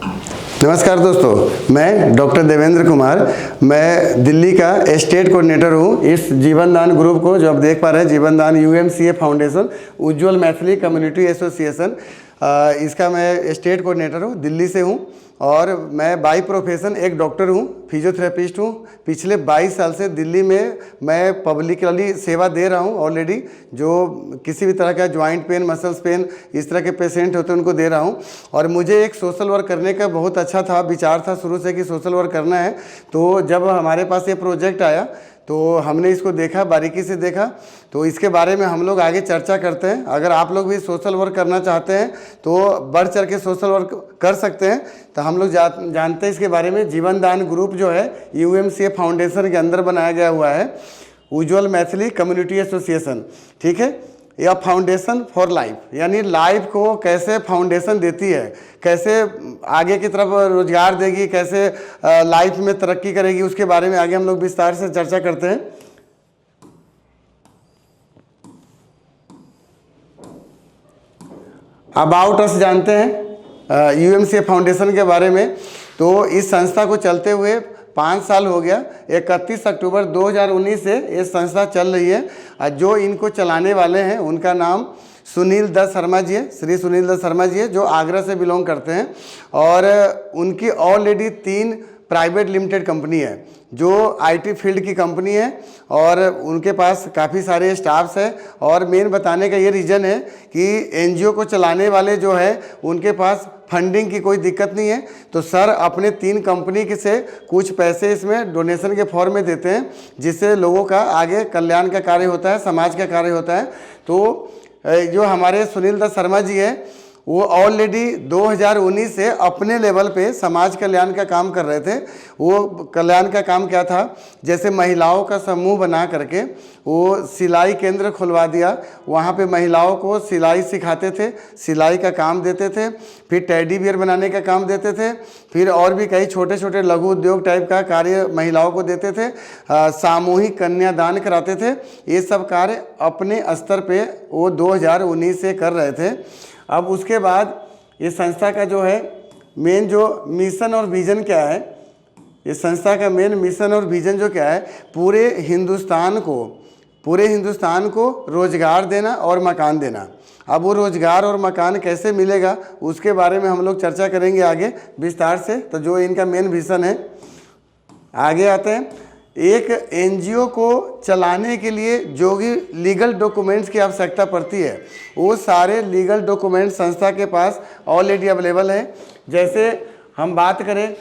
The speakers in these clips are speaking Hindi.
नमस्कार दोस्तों, मैं डॉक्टर देवेंद्र कुमार। मैं दिल्ली का स्टेट कोऑर्डिनेटर हूँ इस जीवन दान ग्रुप को जो आप देख पा रहे हैं, जीवन दान UMCA फाउंडेशन उज्ज्वल मैथिली कम्युनिटी एसोसिएशन। इसका मैं स्टेट कोऑर्डिनेटर हूँ, दिल्ली से हूँ और मैं बाई प्रोफेशन एक डॉक्टर हूँ, फिजियोथेरेपिस्ट हूँ। पिछले 22 साल से दिल्ली में मैं पब्लिकली सेवा दे रहा हूँ ऑलरेडी। जो किसी भी तरह का जॉइंट पेन, मसल्स पेन, इस तरह के पेशेंट होते हैं उनको दे रहा हूँ। और मुझे एक सोशल वर्क करने का बहुत अच्छा था, विचार था शुरू से कि सोशल वर्क करना है। तो जब हमारे पास ये प्रोजेक्ट आया तो हमने इसको देखा, बारीकी से देखा। तो इसके बारे में हम लोग आगे चर्चा करते हैं। अगर आप लोग भी सोशल वर्क करना चाहते हैं तो बढ़ चढ़ के सोशल वर्क कर सकते हैं। तो हम लोग जानते हैं इसके बारे में। जीवन दान ग्रुप जो है UMCA फाउंडेशन के अंदर बनाया गया हुआ है, उज्ज्वल मैथिली कम्युनिटी एसोसिएशन। ठीक है, यह फाउंडेशन फॉर लाइफ, यानी लाइफ को कैसे फाउंडेशन देती है, कैसे आगे की तरफ रोजगार देगी, कैसे लाइफ में तरक्की करेगी, उसके बारे में आगे हम लोग विस्तार से चर्चा करते हैं। अबाउट अस जानते हैं UMCA फाउंडेशन के बारे में। तो इस संस्था को चलते हुए 5 साल हो गया। 31 अक्टूबर 2019 से ये संस्था चल रही है। जो इनको चलाने वाले हैं उनका नाम सुनील दत्त शर्मा जी है, श्री सुनील दत्त शर्मा जी है, जो आगरा से बिलोंग करते हैं। और उनकी ऑलरेडी 3 प्राइवेट लिमिटेड कंपनी है जो IT फील्ड की कंपनी है और उनके पास काफ़ी सारे स्टाफ्स हैं। और मेन बताने का ये रीज़न है कि NGO को चलाने वाले जो है उनके पास फंडिंग की कोई दिक्कत नहीं है। तो सर अपने 3 कंपनी के से कुछ पैसे इसमें डोनेशन के फॉर्म में देते हैं, जिससे लोगों का आगे कल्याण का कार्य होता है, समाज का कार्य होता है। तो जो हमारे सुनील दत्त शर्मा जी है वो ऑलरेडी 2019 से अपने लेवल पे समाज कल्याण का काम कर रहे थे। वो कल्याण का काम क्या था, जैसे महिलाओं का समूह बना करके वो सिलाई केंद्र खुलवा दिया। वहाँ पे महिलाओं को सिलाई सिखाते थे, सिलाई का काम देते थे, फिर टेडी बियर बनाने का काम देते थे, फिर और भी कई छोटे छोटे लघु उद्योग टाइप का कार्य महिलाओं को देते थे। सामूहिक कन्यादान कराते थे। ये सब कार्य अपने स्तर पे वो 2019 से कर रहे थे। अब उसके बाद ये संस्था का जो है मेन जो मिशन और विज़न क्या है, ये संस्था का मेन मिशन और विज़न जो क्या है, पूरे हिंदुस्तान को रोज़गार देना और मकान देना। अब वो रोज़गार और मकान कैसे मिलेगा उसके बारे में हम लोग चर्चा करेंगे आगे विस्तार से। तो जो इनका मेन विज़न है, आगे आते हैं। एक NGO को चलाने के लिए जो भी लीगल डॉक्यूमेंट्स की आवश्यकता पड़ती है वो सारे लीगल डॉक्यूमेंट्स संस्था के पास ऑलरेडी अवेलेबल है। जैसे हम बात करें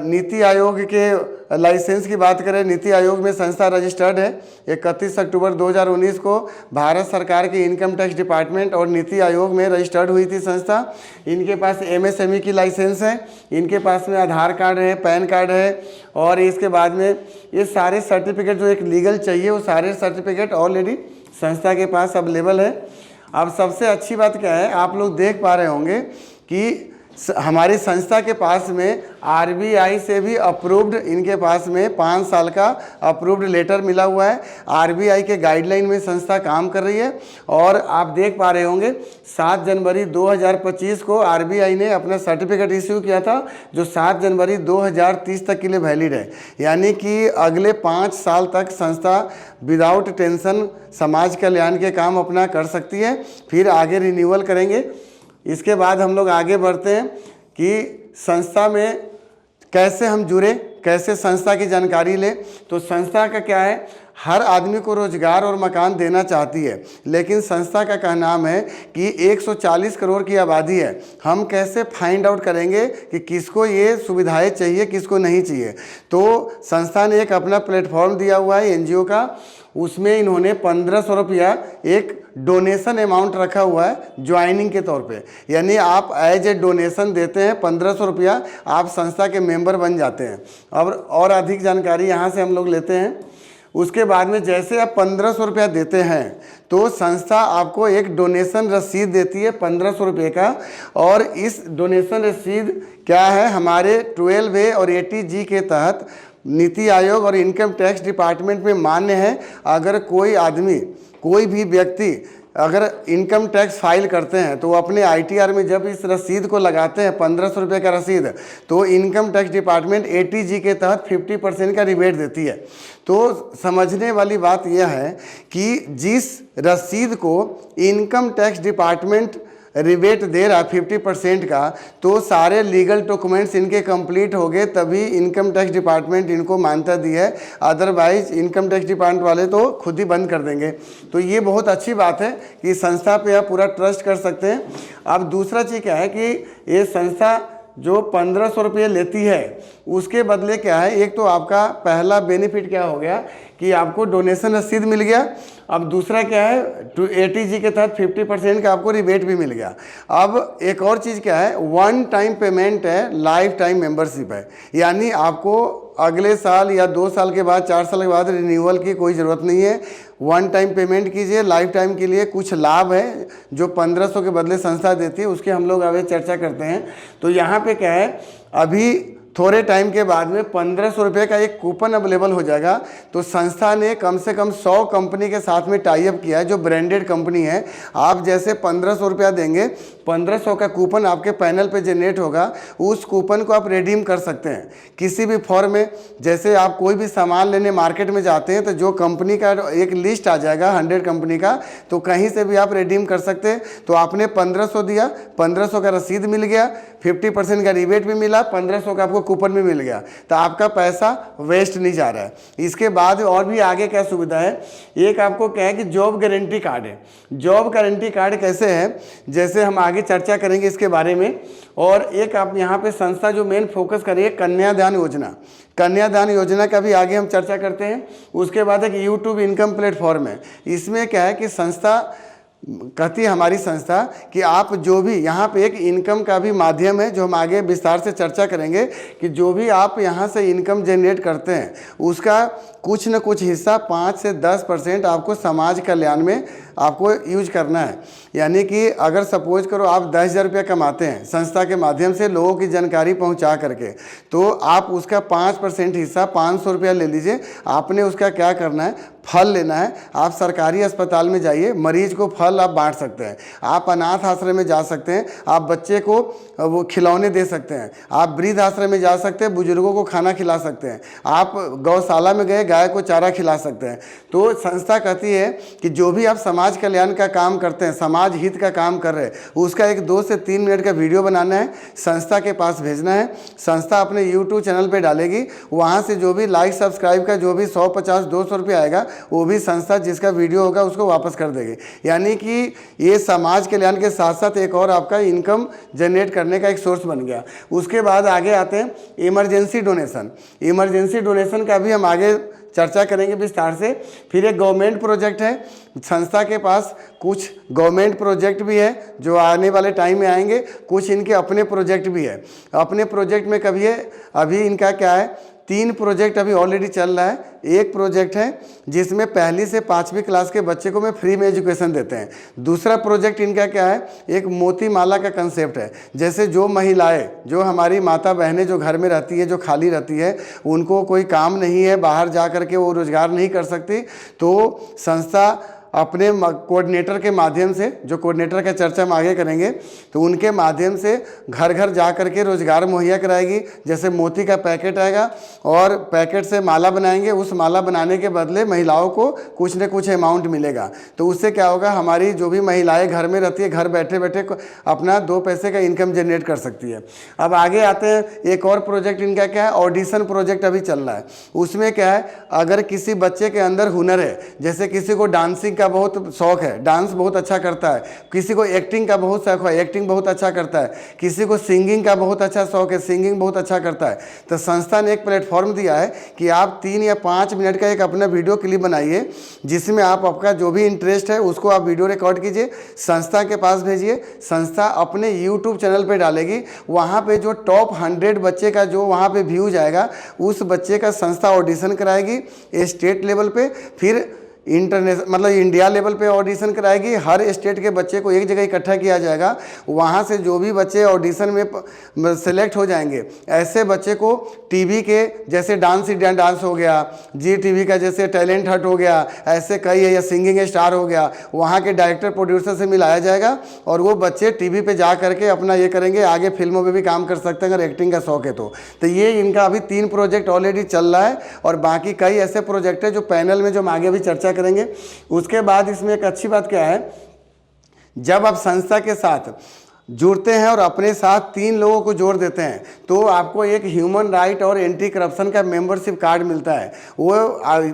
नीति आयोग के लाइसेंस की बात करें, नीति आयोग में संस्था रजिस्टर्ड है। 31 अक्टूबर 2019 को भारत सरकार के इनकम टैक्स डिपार्टमेंट और नीति आयोग में रजिस्टर्ड हुई थी संस्था। इनके पास MSME की लाइसेंस है, इनके पास में आधार कार्ड है, पैन कार्ड है और इसके बाद में ये सारे सर्टिफिकेट जो एक लीगल चाहिए वो सारे सर्टिफिकेट ऑलरेडी संस्था के पास अवेलेबल है। अब सबसे अच्छी बात क्या है, आप लोग देख पा रहे होंगे कि हमारी संस्था के पास में RBI से भी अप्रूव्ड, इनके पास में 5 साल का अप्रूव्ड लेटर मिला हुआ है। RBI के गाइडलाइन में संस्था काम कर रही है। और आप देख पा रहे होंगे 7 जनवरी 2025 को RBI ने अपना सर्टिफिकेट इश्यू किया था जो 7 जनवरी 2030 तक के लिए वैलिड है। यानी कि अगले 5 साल तक संस्था विदाउट टेंशन समाज कल्याण के काम अपना कर सकती है। फिर आगे रिन्यूअल करेंगे। इसके बाद हम लोग आगे बढ़ते हैं कि संस्था में कैसे हम जुड़े, कैसे संस्था की जानकारी लें। तो संस्था का क्या है, हर आदमी को रोजगार और मकान देना चाहती है, लेकिन संस्था का कहना है कि 140 करोड़ की आबादी है। हम कैसे फाइंड आउट करेंगे कि किसको ये सुविधाएं चाहिए, किसको नहीं चाहिए। तो संस्था ने एक अपना प्लेटफॉर्म दिया हुआ है NGO का, उसमें इन्होंने 1500 रुपया एक डोनेशन अमाउंट रखा हुआ है ज्वाइनिंग के तौर पे। यानी आप एज ए डोनेशन देते हैं 1500 रुपया, आप संस्था के मेंबर बन जाते हैं। अब और अधिक जानकारी यहाँ से हम लोग लेते हैं। उसके बाद में जैसे आप 1500 रुपया देते हैं तो संस्था आपको एक डोनेशन रसीद देती है 1500 रुपये का। और इस डोनेशन रसीद क्या है, हमारे 12A और 80G के तहत नीति आयोग और इनकम टैक्स डिपार्टमेंट में मान्य है। अगर कोई आदमी, कोई भी व्यक्ति अगर इनकम टैक्स फाइल करते हैं तो अपने आईटीआर में जब इस रसीद को लगाते हैं 1500 रुपये का रसीद, तो इनकम टैक्स डिपार्टमेंट एटीजी के तहत 50% का रिबेट देती है। तो समझने वाली बात यह है कि जिस रसीद को इनकम टैक्स डिपार्टमेंट रिबेट दे रहा 50% का, तो सारे लीगल डॉक्यूमेंट्स इनके कंप्लीट हो गए तभी इनकम टैक्स डिपार्टमेंट इनको मान्यता दी है, अदरवाइज इनकम टैक्स डिपार्टमेंट वाले तो खुद ही बंद कर देंगे। तो ये बहुत अच्छी बात है कि संस्था पे आप पूरा ट्रस्ट कर सकते हैं। अब दूसरा चीज़ क्या है कि ये संस्था जो 1500 रुपये लेती है उसके बदले क्या है, एक तो आपका पहला बेनिफिट क्या हो गया कि आपको डोनेशन रसीद मिल गया। अब दूसरा क्या है, एटीजी के तहत 50% का आपको रिबेट भी मिल गया। अब एक और चीज़ क्या है, वन टाइम पेमेंट है, लाइफ टाइम मेंबरशिप है, यानी आपको अगले साल या 2 साल के बाद 4 साल के बाद रिन्यूअल की कोई ज़रूरत नहीं है। वन टाइम पेमेंट कीजिए। लाइफ टाइम के लिए कुछ लाभ है जो 1500 के बदले संस्था देती है, उसके हम लोग आगे चर्चा करते हैं। तो यहाँ पे क्या है, अभी थोड़े टाइम के बाद में 1500 रुपये का एक कूपन अवेलेबल हो जाएगा। तो संस्था ने कम से कम 100 कंपनी के साथ में टाई अप किया है जो ब्रांडेड कंपनी है। आप जैसे 1500 रुपया देंगे, 1500 का कूपन आपके पैनल पे जनरेट होगा, उस कूपन को आप रिडीम कर सकते हैं किसी भी फॉर्म में। जैसे आप कोई भी सामान लेने मार्केट में जाते हैं तो जो कंपनी का एक लिस्ट आ जाएगा 100 कंपनी का, तो कहीं से भी आप रिडीम कर सकते हैं। तो आपने 1500 दिया, 1500 का रसीद मिल गया, 50% का रिबेट भी मिला, 1500 का आपको कूपन भी मिल गया, तो आपका पैसा वेस्ट नहीं जा रहा है। इसके बाद और भी आगे क्या सुविधा है, एक आपको क्या है कि जॉब गारंटी कार्ड है। जॉब गारंटी कार्ड कैसे है, जैसे हम आगे चर्चा करेंगे इसके बारे में। और एक आप यहाँ पे संस्था जो मेन फोकस करेंगे कन्यादान योजना, कन्यादान योजना का भी आगे हम चर्चा करते हैं। उसके बाद एक यूट्यूब इनकम प्लेटफॉर्म है। इसमें क्या है कि संस्था कहती है हमारी संस्था कि आप जो भी यहाँ पे एक इनकम का भी माध्यम है जो हम आगे विस्तार से चर्चा करेंगे कि जो भी आप यहाँ से इनकम जनरेट करते हैं उसका कुछ न कुछ हिस्सा 5 से 10% आपको समाज कल्याण में आपको यूज करना है। यानी कि अगर सपोज करो आप 10,000 रुपया कमाते हैं संस्था के माध्यम से लोगों की जानकारी पहुंचा करके, तो आप उसका 5% हिस्सा 500 रुपया ले लीजिए। आपने उसका क्या करना है, फल लेना है। आप सरकारी अस्पताल में जाइए, मरीज को फल आप बांट सकते हैं, आप अनाथ आश्रम में जा सकते हैं, आप बच्चे को वो खिलौने दे सकते हैं, आप वृद्ध आश्रम में जा सकते हैं, बुजुर्गों को खाना खिला सकते हैं, आप गौशाला में गए गाय को चारा खिला सकते हैं। तो संस्था कहती है कि जो भी आप समाज कल्याण का काम करते हैं, समाज हित का काम कर रहे हैं, उसका एक 2 से 3 मिनट का वीडियो बनाना है, संस्था के पास भेजना है। संस्था अपने यूट्यूब चैनल पर डालेगी, वहाँ से जो भी लाइक सब्सक्राइब का जो भी 150-200 रुपये आएगा वो भी संस्था जिसका वीडियो होगा उसको वापस कर देगी। यानी कि ये समाज कल्याण के साथ साथ एक और आपका इनकम जनरेट करने का एक सोर्स बन गया। उसके बाद आगे आते हैं इमरजेंसी डोनेशन। इमरजेंसी डोनेशन का भी हम आगे चर्चा करेंगे विस्तार से। फिर एक गवर्नमेंट प्रोजेक्ट है, संस्था के पास कुछ गवर्नमेंट प्रोजेक्ट भी है जो आने वाले टाइम में आएंगे, कुछ इनके अपने प्रोजेक्ट भी है। अपने प्रोजेक्ट में कभी है, अभी इनका क्या है, 3 प्रोजेक्ट अभी ऑलरेडी चल रहा है। एक प्रोजेक्ट है जिसमें 1ली से 5वीं क्लास के बच्चे को मैं फ्री में एजुकेशन देते हैं। दूसरा प्रोजेक्ट इनका क्या है, एक मोती माला का कंसेप्ट है। जैसे जो महिलाएं, जो हमारी माता बहनें जो घर में रहती है, जो खाली रहती है, उनको कोई काम नहीं है, बाहर जा कर के वो रोज़गार नहीं कर सकती, तो संस्था अपने कोऑर्डिनेटर के माध्यम से, जो कोऑर्डिनेटर का चर्चा हम आगे करेंगे, तो उनके माध्यम से घर घर जा कर के रोज़गार मुहैया कराएगी। जैसे मोती का पैकेट आएगा और पैकेट से माला बनाएंगे, उस माला बनाने के बदले महिलाओं को कुछ न कुछ अमाउंट मिलेगा। तो उससे क्या होगा, हमारी जो भी महिलाएं घर में रहती है, घर बैठे बैठे अपना 2 पैसे का इनकम जनरेट कर सकती है। अब आगे आते हैं, एक और प्रोजेक्ट इनका क्या है, ऑडिशन प्रोजेक्ट अभी चल रहा है। उसमें क्या है, अगर किसी बच्चे के अंदर हुनर है, जैसे किसी को डांसिंग का बहुत शौक है, डांस बहुत अच्छा करता है, किसी को एक्टिंग का बहुत शौक है, एक्टिंग बहुत अच्छा करता है, किसी को सिंगिंग का बहुत अच्छा शौक है, सिंगिंग बहुत अच्छा करता है, तो संस्था ने एक प्लेटफॉर्म दिया है कि आप 3 या 5 मिनट का एक अपना वीडियो क्लिप बनाइए, जिसमें आप आपका जो भी इंटरेस्ट है उसको आप वीडियो रिकॉर्ड कीजिए, संस्था के पास भेजिए। संस्था अपने यूट्यूब चैनल पर डालेगी, वहाँ पर जो टॉप 100 बच्चे का जो वहाँ पर व्यू जाएगा, उस बच्चे का संस्था ऑडिशन कराएगी स्टेट लेवल पे। फिर इंटरनेशनल मतलब इंडिया लेवल पे ऑडिशन कराएगी। हर स्टेट के बच्चे को एक जगह इकट्ठा किया जाएगा, वहाँ से जो भी बच्चे ऑडिशन में सेलेक्ट हो जाएंगे, ऐसे बच्चे को टीवी के जैसे डांस इंडिया डांस हो गया, जी टीवी का जैसे टैलेंट हट हो गया, ऐसे कई है, या सिंगिंग स्टार हो गया, वहाँ के डायरेक्टर प्रोड्यूसर से मिलाया जाएगा और वो बच्चे टीवी पे जा करके अपना ये करेंगे, आगे फिल्मों में भी काम कर सकते हैं अगर एक्टिंग का शौक है तो ये इनका अभी 3 प्रोजेक्ट ऑलरेडी चल रहा है और बाकी कई ऐसे प्रोजेक्ट है जो पैनल में जो हम आगे भी चर्चा करेंगे। उसके बाद इसमें एक अच्छी बात क्या है, जब आप संस्था के साथ जुड़ते हैं और अपने साथ 3 लोगों को जोड़ देते हैं तो आपको एक ह्यूमन राइट और एंटी करप्शन का मेंबरशिप कार्ड मिलता है। वो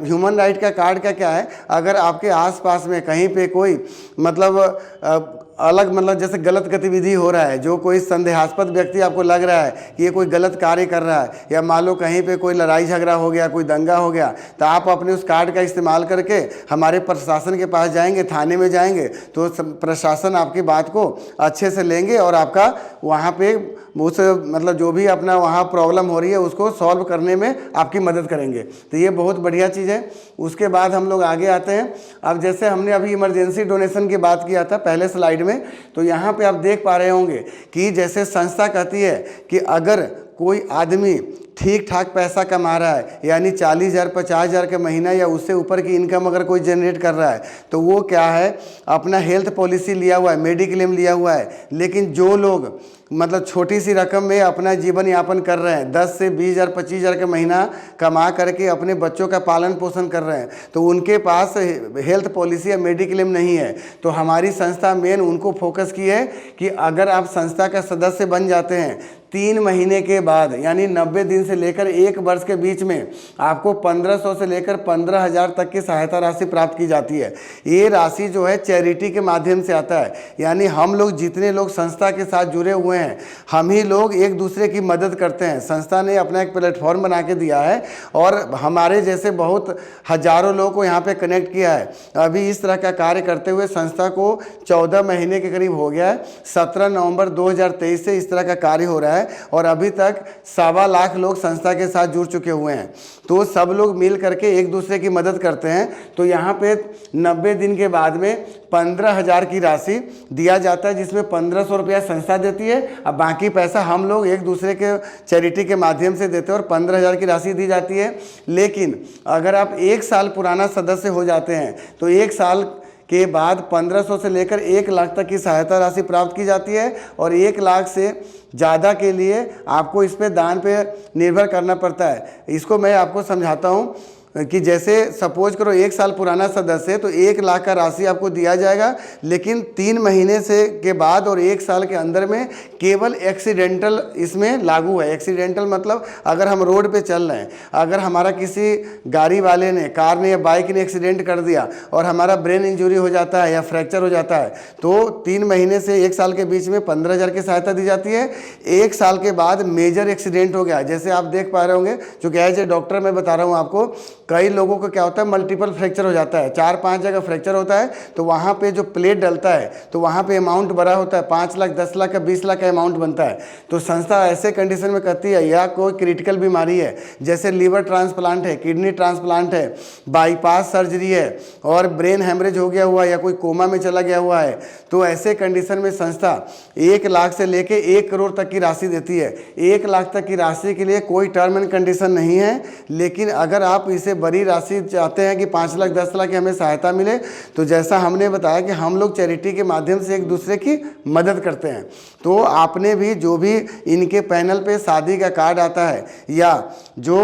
ह्यूमन राइट का कार्ड का क्या है, अगर आपके आसपास में कहीं पे कोई मतलब अलग मतलब जैसे गलत गतिविधि हो रहा है, जो कोई संदेहास्पद व्यक्ति आपको लग रहा है कि ये कोई गलत कार्य कर रहा है, या मान लो कहीं पे कोई लड़ाई झगड़ा हो गया, कोई दंगा हो गया, तो आप अपने उस कार्ड का इस्तेमाल करके हमारे प्रशासन के पास जाएंगे, थाने में जाएंगे तो प्रशासन आपकी बात को अच्छे से लेंगे और आपका वहाँ पे उस मतलब जो भी अपना वहाँ प्रॉब्लम हो रही है उसको सॉल्व करने में आपकी मदद करेंगे। तो ये बहुत बढ़िया चीज़ है। उसके बाद हम लोग आगे आते हैं। अब जैसे हमने अभी इमरजेंसी डोनेशन की बात किया था पहले स्लाइड में, तो यहाँ पे आप देख पा रहे होंगे कि जैसे संस्था कहती है कि अगर कोई आदमी ठीक ठाक पैसा कमा रहा है, यानी 40,000 50,000 का महीना या उससे ऊपर की इनकम अगर कोई जनरेट कर रहा है, तो वो क्या है अपना हेल्थ पॉलिसी लिया हुआ है, मेडिक्लेम लिया हुआ है। लेकिन जो लोग मतलब छोटी सी रकम में अपना जीवन यापन कर रहे हैं, 10 से 20,000 25,000 का महीना कमा करके अपने बच्चों का पालन पोषण कर रहे हैं, तो उनके पास हेल्थ पॉलिसी या मेडिक्लेम नहीं है। तो हमारी संस्था मेन उनको फोकस की है कि अगर आप संस्था का सदस्य बन जाते हैं 3 महीने के बाद, यानी 90 दिन से लेकर 1 वर्ष के बीच में आपको 1500 से लेकर 15,000 तक की सहायता राशि प्राप्त की जाती है। ये राशि जो है चैरिटी के माध्यम से आता है, यानी हम लोग जितने लोग संस्था के साथ जुड़े हुए हैं हम ही लोग एक दूसरे की मदद करते हैं। संस्था ने अपना एक प्लेटफॉर्म बना के दिया है और हमारे जैसे बहुत हजारों लोगों को यहाँ पे कनेक्ट किया है। अभी इस तरह का कार्य करते हुए संस्था को 14 महीने के करीब हो गया है। 17 नवंबर 2023 से इस तरह का कार्य हो रहा है और अभी तक 1.25 लाख लोग संस्था के साथ जुड़ चुके हुए हैं। तो सब लोग मिल करके एक दूसरे की मदद करते हैं। तो यहाँ पे 90 दिन के बाद में 15,000 की राशि दिया जाता है, जिसमें 1,500 रुपया संस्था देती है, अब बाकी पैसा हम लोग एक दूसरे के चैरिटी के माध्यम से देते हैं और 15,000 की राशि दी जाती है। लेकिन अगर आप 1 साल पुराना सदस्य हो जाते हैं तो 1 साल के बाद 1,500 से लेकर 1 लाख तक की सहायता राशि प्राप्त की जाती है और 1 लाख से ज़्यादा के लिए आपको इस पे दान पे निर्भर करना पड़ता है। इसको मैं आपको समझाता हूँ कि जैसे सपोज करो 1 साल पुराना सदस्य है तो 1 लाख का राशि आपको दिया जाएगा, लेकिन 3 महीने से के बाद और 1 साल के अंदर में केवल एक्सीडेंटल इसमें लागू है। एक्सीडेंटल मतलब अगर हम रोड पे चल रहे हैं, अगर हमारा किसी गाड़ी वाले ने, कार ने या बाइक ने एक्सीडेंट कर दिया और हमारा ब्रेन इंजरी हो जाता है या फ्रैक्चर हो जाता है तो 3 महीने से 1 साल के बीच में 15,000 की सहायता दी जाती है। 1 साल के बाद मेजर एक्सीडेंट हो गया, जैसे आप देख पा रहे होंगे, चूँकि एज ए डॉक्टर मैं बता रहा हूँ आपको, कई लोगों को क्या होता है मल्टीपल फ्रैक्चर हो जाता है, 4-5 जगह फ्रैक्चर होता है, तो वहाँ पे जो प्लेट डलता है तो वहाँ पे अमाउंट बड़ा होता है, 5 लाख 10 लाख का 20 लाख का अमाउंट बनता है। तो संस्था ऐसे कंडीशन में करती है, या कोई क्रिटिकल बीमारी है जैसे लीवर ट्रांसप्लांट है, किडनी ट्रांसप्लांट है, बाईपास सर्जरी है और ब्रेन हेमरेज हो गया हुआ है या कोई कोमा में चला गया हुआ है, तो ऐसे कंडीशन में संस्था 1 लाख से लेके 1 करोड़ तक की राशि देती है। 1 लाख तक की राशि के लिए कोई टर्म एंड कंडीशन नहीं है, लेकिन अगर आप इसे बड़ी राशि चाहते हैं कि 5 लाख 10 लाख की हमें सहायता मिले, तो जैसा हमने बताया कि हम लोग चैरिटी के माध्यम से एक दूसरे की मदद करते हैं। तो आपने भी जो भी इनके पैनल पे शादी का कार्ड आता है या जो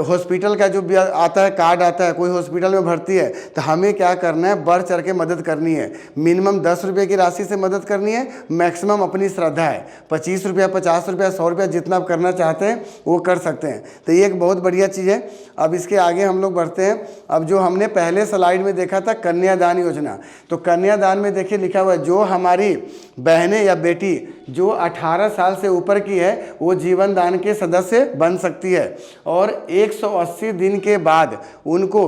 हॉस्पिटल का जो भी आता है कार्ड आता है, कोई हॉस्पिटल में भर्ती है, तो हमें क्या करना है, बढ़ चढ़ के मदद करनी है। मिनिमम 10 रुपये की राशि से मदद करनी है, मैक्सिमम अपनी श्रद्धा है 25 रुपया 50 रुपया 100 रुपया जितना आप करना चाहते हैं वो कर सकते हैं। तो ये एक बहुत बढ़िया चीज़ है। अब इसके आगे हम लोग बढ़ते हैं। अब जो हमने पहले स्लाइड में देखा था कन्यादान योजना, तो कन्यादान में देखिए लिखा हुआ है जो हमारी बहनें या बेटी जो 18 साल से ऊपर की है वो जीवन दान के सदस्य बन सकती है और 180 दिन के बाद उनको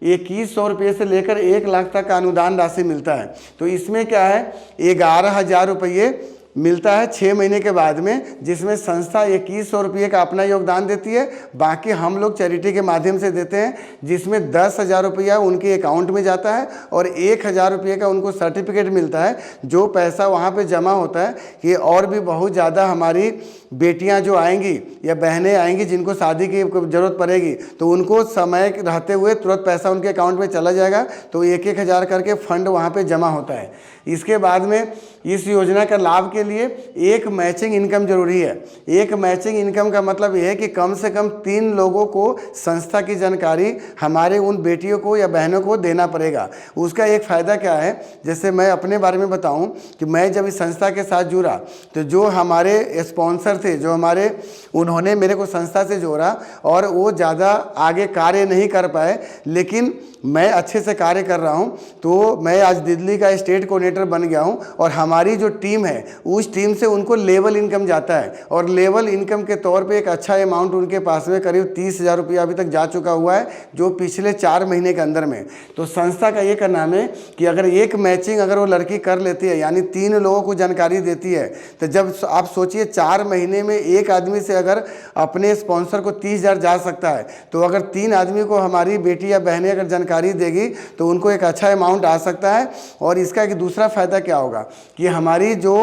2100 रुपये से लेकर 1 लाख तक का अनुदान राशि मिलता है। तो इसमें क्या है, 11,000 रुपये मिलता है 6 महीने के बाद में, जिसमें संस्था 2100 रुपये का अपना योगदान देती है, बाकी हम लोग चैरिटी के माध्यम से देते हैं, जिसमें 10,000 रुपया उनके अकाउंट में जाता है और 1,000 रुपये का उनको सर्टिफिकेट मिलता है। जो पैसा वहाँ पे जमा होता है कि और भी बहुत ज़्यादा हमारी बेटियां जो आएंगी या बहनें आएंगी जिनको शादी की ज़रूरत पड़ेगी, तो उनको समय रहते हुए तुरंत पैसा उनके अकाउंट में चला जाएगा। तो 1-1 हज़ार करके फंड वहाँ पे जमा होता है। इसके बाद में इस योजना का लाभ के लिए एक मैचिंग इनकम जरूरी है। एक मैचिंग इनकम का मतलब यह है कि कम से कम 3 लोगों को संस्था की जानकारी हमारे उन बेटियों को या बहनों को देना पड़ेगा। उसका एक फ़ायदा क्या है, जैसे मैं अपने बारे में बताऊं कि मैं जब इस संस्था के साथ जुड़ा तो जो हमारे स्पॉन्सर थे, जो हमारे, उन्होंने मेरे को संस्था से जोड़ा और वो ज़्यादा आगे कार्य नहीं कर पाए, लेकिन मैं अच्छे से कार्य कर रहा हूं। तो मैं आज दिल्ली का स्टेट कोऑर्डिनेटर बन गया हूं और हमारी जो टीम है उस टीम से उनको लेवल इनकम जाता है और लेवल इनकम के तौर पे एक अच्छा अमाउंट उनके पास में करीब 30,000 रुपया अभी तक जा चुका हुआ है, जो पिछले 4 महीने के अंदर में। तो संस्था का ये करना है कि अगर एक मैचिंग अगर वो लड़की कर लेती है, यानी 3 लोगों को जानकारी देती है, तो जब आप सोचिए 4 महीने में एक आदमी से अगर अपने स्पॉन्सर को 30,000 जा सकता है, तो अगर 3 आदमी को हमारी बेटी या बहनें अगर जानकारी देगी तो उनको एक अच्छा अमाउंट आ सकता है। और इसका एक दूसरा फ़ायदा क्या होगा कि हमारी जो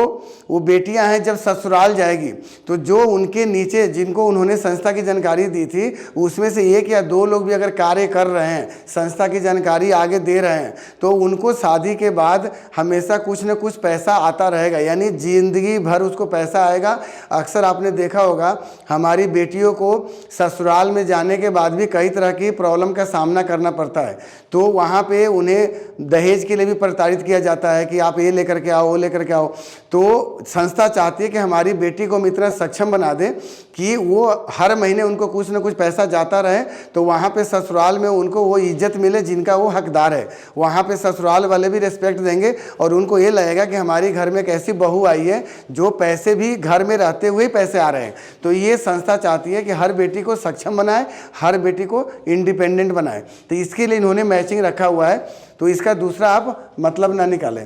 वो बेटियां हैं जब ससुराल जाएगी, तो जो उनके नीचे जिनको उन्होंने संस्था की जानकारी दी थी, उसमें से 1 या 2 लोग भी अगर कार्य कर रहे हैं, संस्था की जानकारी आगे दे रहे हैं, तो उनको शादी के बाद हमेशा कुछ न कुछ पैसा आता रहेगा, यानी ज़िंदगी भर उसको पैसा आएगा। अक्सर आपने देखा होगा हमारी बेटियों को ससुराल में जाने के बाद भी कई तरह की प्रॉब्लम का सामना करना पड़ता है। तो वहाँ पे उन्हें दहेज के लिए भी प्रताड़ित किया जाता है कि आप ये लेकर के आओ, वो लेकर के आओ। तो संस्था चाहती है कि हमारी बेटी को हम इतना सक्षम बना दें कि वो हर महीने उनको कुछ न कुछ पैसा जाता रहे, तो वहाँ पे ससुराल में उनको वो इज्जत मिले जिनका वो हकदार है। वहाँ पे ससुराल वाले भी रिस्पेक्ट देंगे और उनको ये लगेगा कि हमारी घर में एक ऐसी बहू आई है जो पैसे भी घर में रहते हुए पैसे आ रहे हैं। तो ये संस्था चाहती है कि हर बेटी को सक्षम बनाए, हर बेटी को इंडिपेंडेंट बनाए। तो इसके लिए इन्होंने मैचिंग रखा हुआ है। तो इसका दूसरा आप मतलब ना निकालें।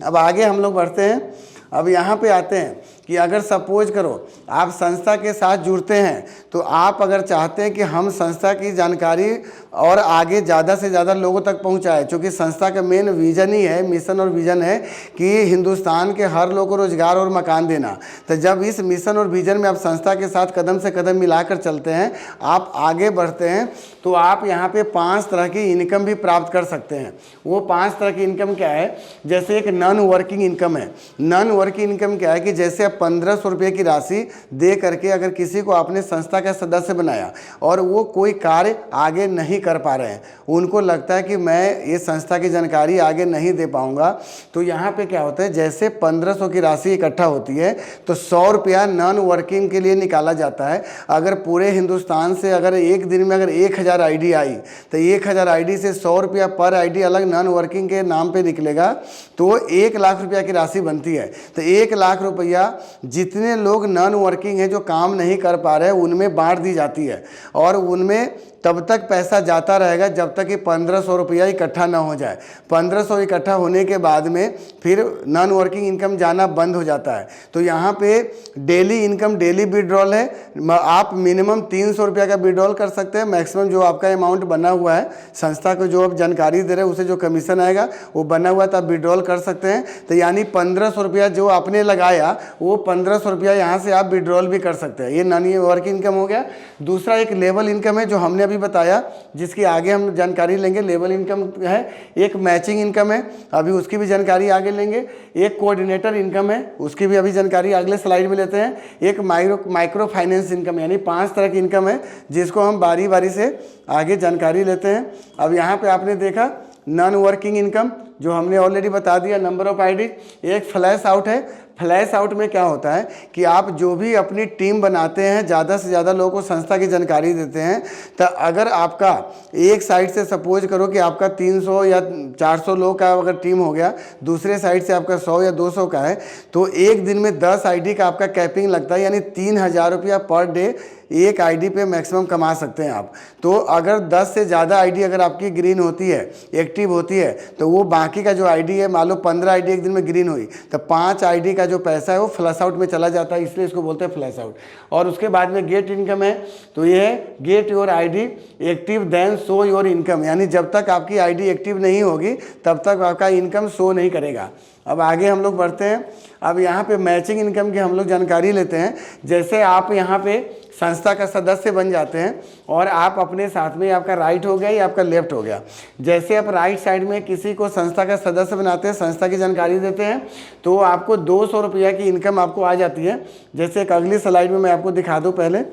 अब आगे हम लोग बढ़ते हैं। अब यहाँ पे आते हैं कि अगर सपोज करो आप संस्था के साथ जुड़ते हैं, तो आप अगर चाहते हैं कि हम संस्था की जानकारी और आगे ज़्यादा से ज़्यादा लोगों तक पहुँचाए, क्योंकि संस्था का मेन विज़न ही है, मिशन और विज़न है कि हिंदुस्तान के हर लोग को रोज़गार और मकान देना। तो जब इस मिशन और विज़न में आप संस्था के साथ कदम से कदम मिलाकर चलते हैं, आप आगे बढ़ते हैं, तो आप यहाँ पे 5 तरह की इनकम भी प्राप्त कर सकते हैं। वो 5 तरह की इनकम क्या है? जैसे एक नॉन वर्किंग इनकम है। नॉन वर्किंग इनकम क्या है कि जैसे आप 1500 रुपये की राशि दे करके अगर किसी को आपने संस्था का सदस्य बनाया और वो कोई कार्य आगे नहीं कर पा रहे हैं, उनको लगता है कि मैं ये संस्था की जानकारी आगे नहीं दे पाऊंगा, तो यहाँ पे क्या होता है, जैसे 1500 की राशि इकट्ठा होती है तो 100 रुपया नॉन वर्किंग के लिए निकाला जाता है। अगर पूरे हिंदुस्तान से अगर एक दिन में अगर 1000 आईडी आई, तो 1000 आईडी से 100 रुपया पर आईडी अलग नॉन वर्किंग के नाम पे निकलेगा, तो 1 लाख रुपया की राशि बनती है। तो 1 लाख रुपया जितने लोग नॉन वर्किंग हैं, जो काम नहीं कर पा रहे हैं, उनमें बांट दी जाती है और उनमें तब तक पैसा जाता रहेगा जब तक कि 1500 रुपया इकट्ठा ना हो जाए। 1500 इकट्ठा होने के बाद में फिर नॉन वर्किंग इनकम जाना बंद हो जाता है। तो यहाँ पे डेली इनकम, डेली विड्रॉल है। आप मिनिमम 300 रुपया का विड्रॉल कर सकते हैं। मैक्सिमम जो आपका अमाउंट बना हुआ है, संस्था को जो आप जानकारी दे रहे हैं उसे जो कमीशन आएगा वो बना हुआ, तो आप विड्रॉल कर सकते हैं। तो यानी 1500 रुपया जो आपने लगाया, वो 1500 रुपया यहाँ से आप विड्रॉल भी कर सकते हैं। ये नॉन वर्किंग इनकम हो गया। दूसरा एक लेवल इनकम है, जो हमने अभी बताया, जिसकी आगे हम जानकारी लेंगे। लेवल इनकम है। एक मैचिंग इनकम है, अभी उसकी भी जानकारी आगे लेंगे। एक कोऑर्डिनेटर इनकम है, उसकी भी अभी जानकारी अगले स्लाइड में लेते हैं। एक माइक्रो फाइनेंस इनकम, यानी 5 तरह की इनकम है, जिसको हम बारी बारी से आगे जानकारी लेते हैं। अब यहाँ पे आपने देखा नॉन वर्किंग इनकम, जो हमने ऑलरेडी बता दिया, नंबर ऑफ आईडी। एक फ्लैश आउट है। फ्लैश आउट में क्या होता है कि आप जो भी अपनी टीम बनाते हैं, ज़्यादा से ज़्यादा लोगों को संस्था की जानकारी देते हैं, तो अगर आपका एक साइड से सपोज करो कि आपका 300 या 400 लोग का अगर टीम हो गया, दूसरे साइड से आपका 100 या 200 का है, तो एक दिन में 10 आईडी का आपका कैपिंग लगता है, यानी 3000 रुपया पर डे एक आईडी पे मैक्सिमम कमा सकते हैं आप। तो अगर 10 से ज़्यादा आईडी अगर आपकी ग्रीन होती है, एक्टिव होती है, तो वो बाकी का जो आईडी है, मान लो 15 आईडी एक दिन में ग्रीन हुई, तो 5 आईडी का का जो पैसा है वो फ्लश आउट में चला जाता है, इसलिए इसको बोलते हैं फ्लश आउट। और उसके बाद में गेट इनकम है, तो ये है get your ID active then show your income, यानी जब तक आपकी आईडी एक्टिव नहीं होगी तब तक आपका इनकम शो नहीं करेगा। अब आगे हम लोग बढ़ते हैं। अब यहाँ पे मैचिंग इनकम की हम लोग जानकारी लेते हैं। जैसे आप यहाँ पे संस्था का सदस्य बन जाते हैं और आप अपने साथ में, आपका राइट हो गया या आपका लेफ्ट हो गया, जैसे आप राइट साइड में किसी को संस्था का सदस्य बनाते हैं, संस्था की जानकारी देते हैं, तो आपको 200 रुपया की इनकम आपको आ जाती है। जैसे एक अगली स्लाइड में मैं आपको दिखा दूँ। पहले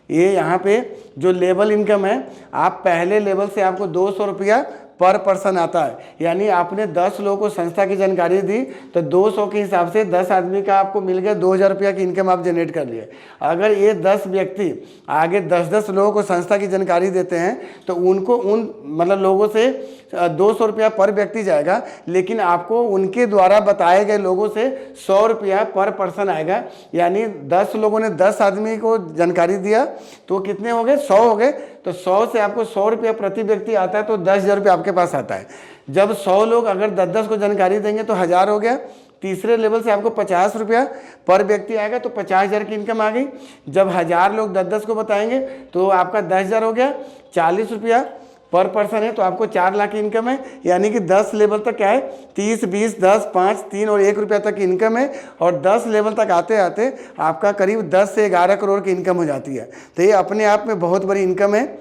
ये यहाँ पे जो लेवल इनकम है, आप पहले लेवल से आपको 200 रुपया पर पर्सन आता है, यानी आपने 10 लोगों को संस्था की जानकारी दी तो 200 के हिसाब से 10 आदमी का आपको मिल गया 2000 रुपया की इनकम आप जनरेट कर लिए। अगर ये 10 व्यक्ति आगे 10-10 लोगों को संस्था की जानकारी देते हैं तो उनको उन मतलब लोगों से 200 रुपया पर व्यक्ति जाएगा, लेकिन आपको उनके द्वारा बताए गए लोगों से 100 रुपया पर पर्सन आएगा। यानी 10 लोगों ने 10 आदमी को जानकारी दिया तो कितने हो गए, 100 हो गए। तो 100 से आपको 100 रुपया प्रति व्यक्ति आता है, तो 10,000 रुपया आपके पास आता है। जब 100 लोग अगर 10-10 को जानकारी देंगे तो 1000 हो गया। तीसरे लेवल से आपको 50 रुपया पर व्यक्ति आएगा, तो 50,000 की इनकम आ गई। जब 1000 लोग 10-10 को बताएंगे तो आपका 10,000 हो गया। 40 रुपया पर पर्सन है तो आपको 4 लाख की इनकम है। यानी कि 10 लेवल तक क्या है, 30, 20, 10, 5, 3 और 1 रुपया तक की इनकम है। और 10 लेवल तक आते आते आपका करीब 10 से 11 करोड़ की इनकम हो जाती है। तो ये अपने आप में बहुत बड़ी इनकम है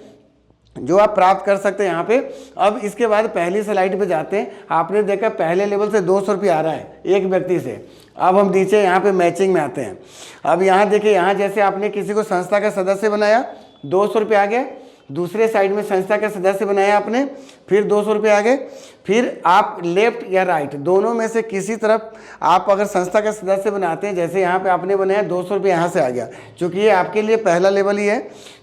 जो आप प्राप्त कर सकते हैं यहाँ पे। अब इसके बाद पहली स्लाइड पे जाते हैं। आपने देखा पहले लेवल से 200 रुपये आ रहा है एक व्यक्ति से। अब हम नीचे यहाँ पे मैचिंग में आते हैं। अब यहाँ देखिए, यहाँ जैसे आपने किसी को संस्था का सदस्य बनाया, 200 रुपये आ गया। दूसरे साइड में संस्था का सदस्य बनाया आपने, फिर 200 रुपये आ गए। फिर आप लेफ्ट या राइट दोनों में से किसी तरफ आप अगर संस्था का सदस्य बनाते हैं, जैसे यहाँ पे आपने बनाया 200 रुपये यहाँ से आ गया, क्योंकि ये आपके लिए पहला लेवल ही है,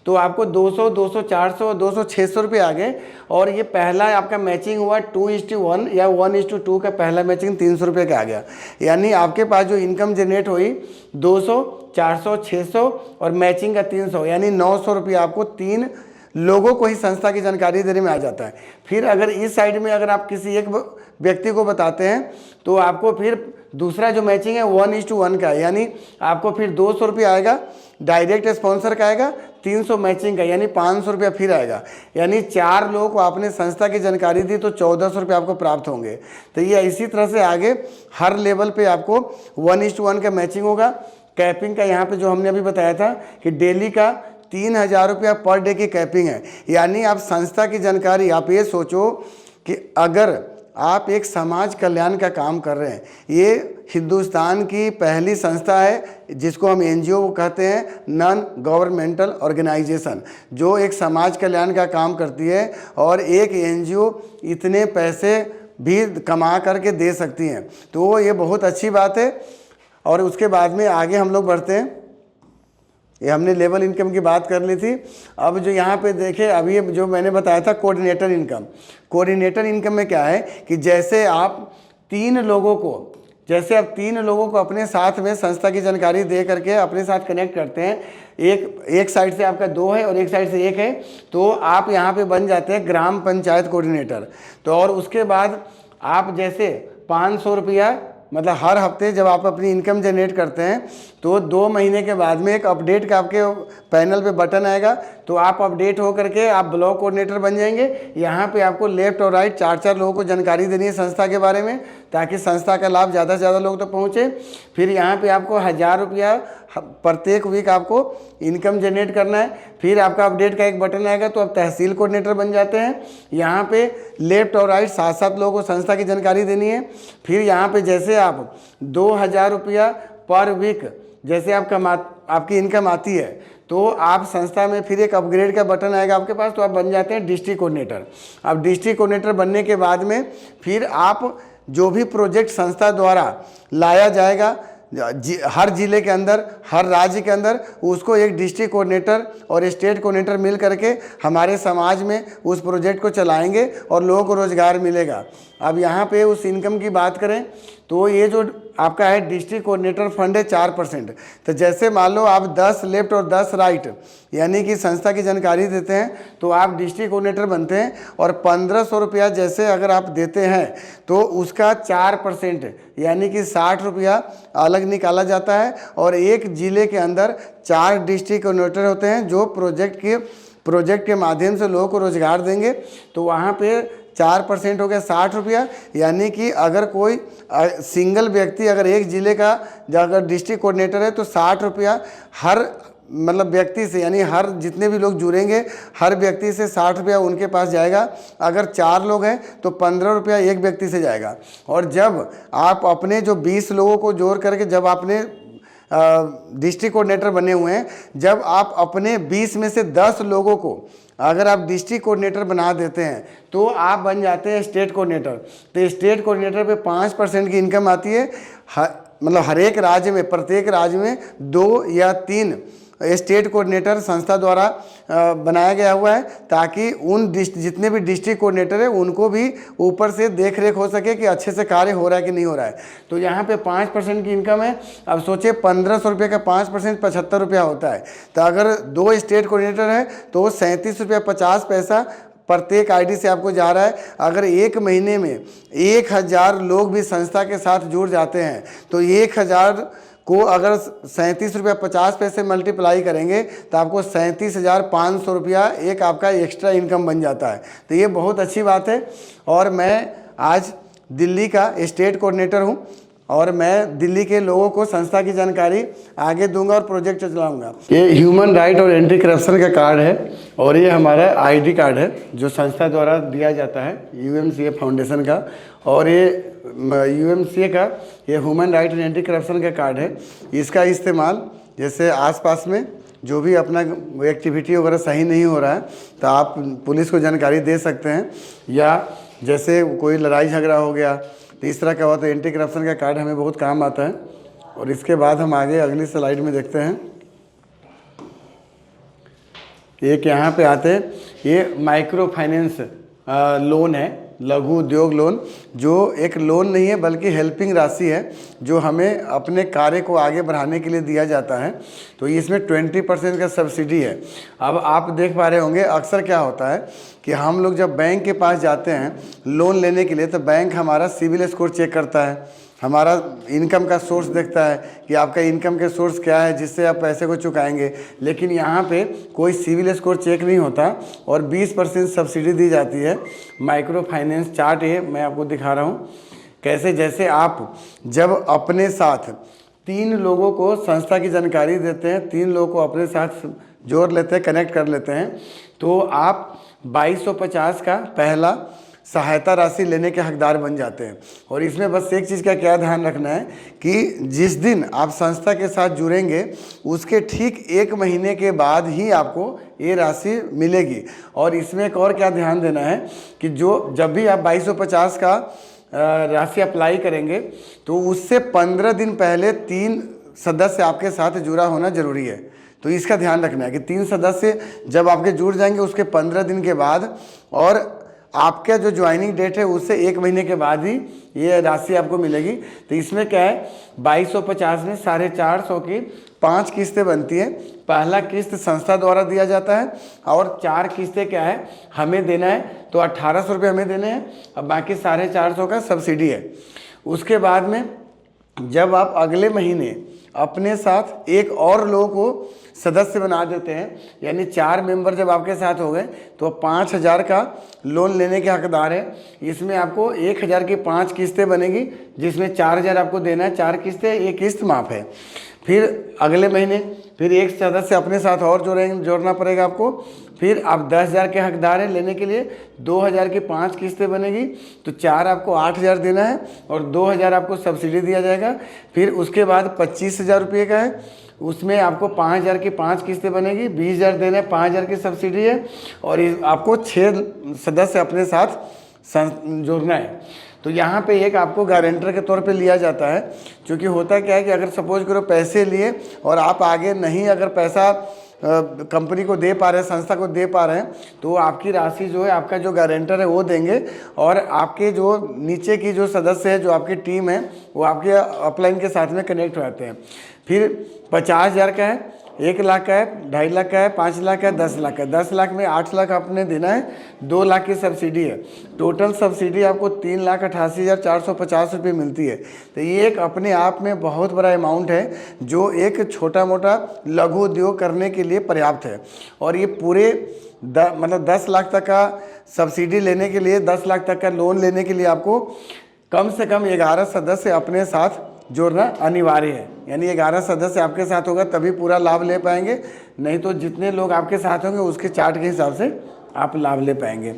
तो आपको 200, 200, 400, 200, 600 रुपये आ गए। और ये पहला आपका मैचिंग हुआ 2:1 या 1:2 का पहला मैचिंग 300 रुपये का आ गया। यानी आपके पास जो इनकम जनरेट हुई 200, 400, 600 और मैचिंग का 300, यानी 900 रुपये आपको 3 लोगों को ही संस्था की जानकारी देने में आ जाता है। फिर अगर इस साइड में अगर आप किसी एक व्यक्ति को बताते हैं तो आपको फिर दूसरा जो मैचिंग है 1:1 का, यानी आपको फिर 200 रुपये आएगा। डायरेक्ट स्पॉन्सर का आएगा 300 मैचिंग का, यानी 500 रुपया फिर आएगा। यानी 4 लोगों को आपने संस्था की जानकारी दी तो 1400 रुपये आपको प्राप्त होंगे। तो ये इसी तरह से आगे हर लेवल पे आपको 1:1 का मैचिंग होगा। कैपिंग का यहाँ पे जो हमने अभी बताया था कि डेली का 3000 रुपया पर डे की कैपिंग है। यानी आप संस्था की जानकारी, आप ये सोचो कि अगर आप एक समाज कल्याण का काम कर रहे हैं, ये हिंदुस्तान की पहली संस्था है जिसको हम एनजीओ कहते हैं, नॉन गवर्नमेंटल ऑर्गेनाइजेशन, जो एक समाज कल्याण का काम करती है। और एक एनजीओ इतने पैसे भी कमा करके दे सकती हैं, तो ये बहुत अच्छी बात है। और उसके बाद में आगे हम लोग बढ़ते हैं। ये हमने लेवल इनकम की बात कर ली थी। अब जो यहाँ पे देखें, अभी जो मैंने बताया था कोऑर्डिनेटर इनकम। कोऑर्डिनेटर इनकम में क्या है कि जैसे आप 3 लोगों को अपने साथ में संस्था की जानकारी दे करके अपने साथ कनेक्ट करते हैं, एक साइड से आपका 2 है और एक साइड से 1 है, तो आप यहाँ पे बन जाते हैं ग्राम पंचायत कोऑर्डिनेटर। तो और उसके बाद आप जैसे 500 रुपया मतलब हर हफ्ते जब आप अपनी इनकम जनरेट करते हैं तो 2 महीने के बाद में एक अपडेट का आपके पैनल पे बटन आएगा, तो आप अपडेट हो करके आप ब्लॉक कोऑर्डिनेटर बन जाएंगे। यहाँ पे आपको लेफ्ट और राइट 4-4 लोगों को जानकारी देनी है संस्था के बारे में, ताकि संस्था का लाभ ज़्यादा से ज़्यादा लोग तक पहुँचे। फिर यहाँ पे आपको 1000 रुपया प्रत्येक वीक आपको इनकम जनरेट करना है। फिर आपका अपडेट का एक बटन आएगा तो आप तहसील कोऑर्डिनेटर बन जाते हैं। यहाँ पे लेफ्ट और राइट 7-7 लोगों को संस्था की जानकारी देनी है। फिर यहाँ पे जैसे आप 2000 रुपया पर वीक जैसे आपकी इनकम आती है तो आप संस्था में फिर एक अपग्रेड का बटन आएगा आपके पास, तो आप बन जाते हैं डिस्ट्रिक्ट कोऑर्डिनेटर। अब डिस्ट्रिक्ट कोऑर्डिनेटर बनने के बाद में फिर आप जो भी प्रोजेक्ट संस्था द्वारा लाया जाएगा हर जिले के अंदर, हर राज्य के अंदर, उसको एक डिस्ट्रिक्ट कोऑर्डिनेटर और स्टेट कोऑर्डिनेटर मिल करके हमारे समाज में उस प्रोजेक्ट को चलाएंगे और लोगों को रोजगार मिलेगा। अब यहाँ पे उस इनकम की बात करें तो ये जो आपका है डिस्ट्रिक्ट कोऑर्डिनेटर फंड है 4%। तो जैसे मान लो आप 10 लेफ्ट और 10 राइट यानी कि संस्था की जानकारी देते हैं तो आप डिस्ट्रिक्ट कोऑर्डिनेटर बनते हैं, और 1500 रुपया जैसे अगर आप देते हैं तो उसका 4% यानी कि 60 रुपया अलग निकाला जाता है। और एक ज़िले के अंदर 4 डिस्ट्रिक्ट कोऑर्डिनेटर होते हैं जो प्रोजेक्ट के माध्यम से लोगों को रोजगार देंगे। तो वहाँ पे 4% हो गया 60 रुपया, यानी कि अगर कोई सिंगल व्यक्ति अगर एक ज़िले का अगर डिस्ट्रिक्ट कोऑर्डिनेटर है तो 60 रुपया हर मतलब व्यक्ति से, यानी हर जितने भी लोग जुड़ेंगे हर व्यक्ति से 60 रुपया उनके पास जाएगा। अगर 4 लोग हैं तो 15 रुपया एक व्यक्ति से जाएगा। और जब आप अपने जो 20 लोगों को जोड़ करके जब आपने डिस्ट्रिक्ट कोऑर्डिनेटर बने हुए हैं, जब आप अपने 20 में से 10 लोगों को अगर आप डिस्ट्रिक्ट कोऑर्डिनेटर बना देते हैं तो आप बन जाते हैं स्टेट कोऑर्डिनेटर। तो स्टेट कोऑर्डिनेटर पे 5% की इनकम आती है। मतलब हर एक राज्य में, प्रत्येक राज्य में 2 या 3 स्टेट कोऑर्डिनेटर संस्था द्वारा बनाया गया हुआ है, ताकि उन जितने भी डिस्ट्रिक्ट कोऑर्डिनेटर है उनको भी ऊपर से देख रेख हो सके कि अच्छे से कार्य हो रहा है कि नहीं हो रहा है। तो यहाँ पे 5% की इनकम है। अब सोचिए 1500 रुपये का 5% 75 रुपया होता है। तो अगर 2 स्टेट कोऑर्डिनेटर है तो 37 रुपया 50 पैसा प्रत्येक आईडी से आपको जा रहा है। अगर एक महीने में 1000 लोग भी संस्था के साथ जुड़ जाते हैं तो 1000 को अगर 37 रुपया 50 पैसे मल्टीप्लाई करेंगे तो आपको 37,500 रुपया एक आपका एक्स्ट्रा इनकम बन जाता है। तो ये बहुत अच्छी बात है। और मैं आज दिल्ली का स्टेट कोऑर्डिनेटर हूँ और मैं दिल्ली के लोगों को संस्था की जानकारी आगे दूंगा और प्रोजेक्ट चलाऊंगा। ये ह्यूमन राइट और एंटी करप्शन का कार्ड है और ये हमारा आईडी कार्ड है जो संस्था द्वारा दिया जाता है यूएमसीए फाउंडेशन का। और ये यूएमसीए का ये ह्यूमन राइट और एंटी करप्शन का कार्ड है। इसका इस्तेमाल जैसे आसपास में जो भी अपना एक्टिविटी वगैरह सही नहीं हो रहा है तो आप पुलिस को जानकारी दे सकते हैं, या जैसे कोई लड़ाई झगड़ा हो गया तो इस तरह का हुआ तो एंटी करप्शन का कार्ड हमें बहुत काम आता है। और इसके बाद हम आगे अगली स्लाइड में देखते हैं। एक यहाँ पे आते हैं, ये माइक्रो फाइनेंस लोन है, लघु उद्योग लोन, जो एक लोन नहीं है बल्कि हेल्पिंग राशि है जो हमें अपने कार्य को आगे बढ़ाने के लिए दिया जाता है। तो इसमें 20% का सब्सिडी है। अब आप देख पा रहे होंगे अक्सर क्या होता है कि हम लोग जब बैंक के पास जाते हैं लोन लेने के लिए तो बैंक हमारा सिविल स्कोर चेक करता है, हमारा इनकम का सोर्स देखता है कि आपका इनकम के सोर्स क्या है जिससे आप पैसे को चुकाएंगे। लेकिन यहाँ पे कोई सिविल स्कोर चेक नहीं होता और 20% सब्सिडी दी जाती है। माइक्रो फाइनेंस चार्ट ये मैं आपको दिखा रहा हूँ कैसे, जैसे आप जब अपने साथ 3 लोगों को संस्था की जानकारी देते हैं, 3 लोगों को अपने साथ जोड़ लेते हैं, कनेक्ट कर लेते हैं, तो आप 2250 का पहला सहायता राशि लेने के हकदार बन जाते हैं। और इसमें बस एक चीज़ का क्या ध्यान रखना है कि जिस दिन आप संस्था के साथ जुड़ेंगे उसके ठीक 1 महीने के बाद ही आपको ये राशि मिलेगी। और इसमें एक और क्या ध्यान देना है कि जब भी आप 2250 का राशि अप्लाई करेंगे तो उससे 15 दिन पहले 3 सदस्य आपके साथ जुड़ा होना जरूरी है। तो इसका ध्यान रखना है कि 3 सदस्य जब आपके जुड़ जाएंगे उसके 15 दिन के बाद और आपका जो ज्वाइनिंग डेट है उससे 1 महीने के बाद ही ये राशि आपको मिलेगी। तो इसमें क्या है 2250 में 450 की 5 किस्तें बनती हैं। पहला किस्त संस्था द्वारा दिया जाता है और 4 किस्तें क्या है हमें देना है, तो 1800 रुपये हमें देने हैं और बाकी 450 का सब्सिडी है। उसके बाद में जब आप अगले महीने अपने साथ एक और लोगों को सदस्य बना देते हैं, यानी 4 मेंबर जब आपके साथ हो गए तो 5000 का लोन लेने के हकदार है। इसमें आपको 1000 की 5 किस्तें बनेगी जिसमें 4000 आपको देना है, 4 किस्तें, 1 किस्त माफ़ है। फिर अगले महीने फिर एक सदस्य अपने साथ और जोड़ना पड़ेगा आपको। फिर आप 10,000 के हकदार हैं लेने के लिए, 2000 की 5 किस्तें बनेगी तो 4 आपको 8000 देना है और 2000 आपको सब्सिडी दिया जाएगा। फिर उसके बाद 25,000 रुपये का है, उसमें आपको 5000 की 5 किस्तें बनेगी, 20,000 देना है, 5000 की सब्सिडी है और आपको 6 सदस्य अपने साथ जोड़ना है। तो यहाँ पे एक आपको गारंटर के तौर पे लिया जाता है, क्योंकि होता क्या है कि अगर सपोज करो पैसे लिए और आप आगे नहीं अगर पैसा कंपनी को दे पा रहे हैं, संस्था को दे पा रहे हैं, तो आपकी राशि जो है आपका जो गारंटर है वो देंगे, और आपके जो नीचे की जो सदस्य है, जो आपकी टीम है, वो आपके अपलाइन के साथ में कनेक्ट रहते हैं। फिर 50,000 का है, 1 लाख का है, 2.5 लाख का है, 5 लाख का है, 10 लाख का है। 10 लाख में 8 लाख आपने देना है, 2 लाख की सब्सिडी है। टोटल सब्सिडी आपको 3,88,450 रुपये मिलती है। तो ये एक अपने आप में बहुत बड़ा अमाउंट है, जो एक छोटा मोटा लघु उद्योग करने के लिए पर्याप्त है। और ये पूरे मतलब 10 लाख तक का सब्सिडी लेने के लिए, 10 लाख तक का लोन लेने के लिए आपको कम से कम 11 सदस्य अपने साथ जोड़ना अनिवार्य है। यानी 11 सदस्य आपके साथ होगा तभी पूरा लाभ ले पाएंगे, नहीं तो जितने लोग आपके साथ होंगे उसके चार्ट के हिसाब से आप लाभ ले पाएंगे।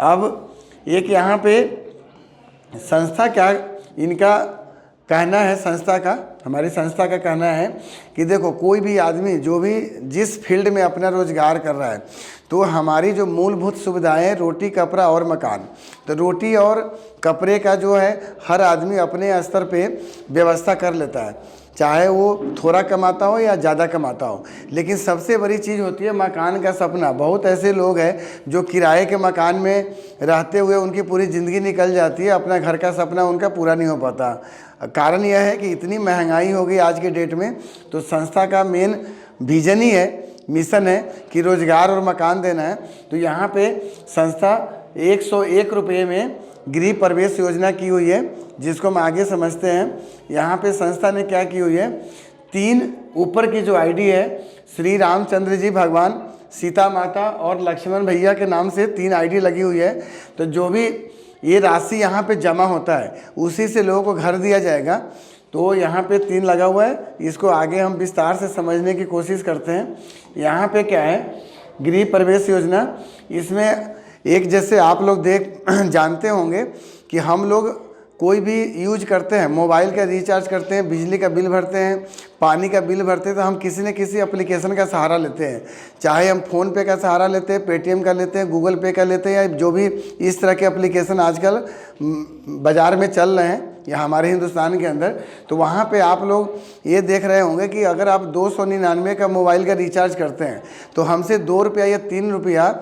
अब एक यहाँ पे संस्था क्या इनका कहना है, संस्था का, हमारी संस्था का कहना है कि देखो, कोई भी आदमी जो भी जिस फील्ड में अपना रोजगार कर रहा है, तो हमारी जो मूलभूत सुविधाएं रोटी, कपड़ा और मकान, तो रोटी और कपड़े का जो है हर आदमी अपने स्तर पे व्यवस्था कर लेता है, चाहे वो थोड़ा कमाता हो या ज़्यादा कमाता हो। लेकिन सबसे बड़ी चीज़ होती है मकान का सपना। बहुत ऐसे लोग हैं जो किराए के मकान में रहते हुए उनकी पूरी ज़िंदगी निकल जाती है, अपना घर का सपना उनका पूरा नहीं हो पाता। कारण यह है कि इतनी महंगाई हो गई आज के डेट में, तो संस्था का मेन विजन ही है, मिशन है कि रोज़गार और मकान देना है। तो यहाँ पे संस्था 101 रुपये में गृह प्रवेश योजना की हुई है, जिसको हम आगे समझते हैं। यहाँ पे संस्था ने क्या की हुई है, 3 ऊपर की जो आईडी है, श्री रामचंद्र जी भगवान, सीता माता और लक्ष्मण भैया के नाम से 3 आईडी लगी हुई है। तो जो भी ये राशि यहाँ पे जमा होता है उसी से लोगों को घर दिया जाएगा। तो यहाँ पे 3 लगा हुआ है, इसको आगे हम विस्तार से समझने की कोशिश करते हैं। यहाँ पे क्या है, गृह प्रवेश योजना, इसमें एक जैसे आप लोग जानते होंगे कि हम लोग कोई भी यूज करते हैं, मोबाइल का रिचार्ज करते हैं, बिजली का बिल भरते हैं, पानी का बिल भरते हैं, तो हम किसी न किसी एप्लीकेशन का सहारा लेते हैं। चाहे हम फ़ोन पे का सहारा लेते हैं, पेटीएम का लेते हैं, गूगल पे का लेते हैं, या जो भी इस तरह के एप्लीकेशन आजकल बाज़ार में चल रहे हैं या हमारे हिंदुस्तान के अंदर। तो वहाँ पे आप लोग ये देख रहे होंगे कि अगर आप 299 का मोबाइल का रिचार्ज करते हैं तो हमसे 2 रुपया या 3 रुपया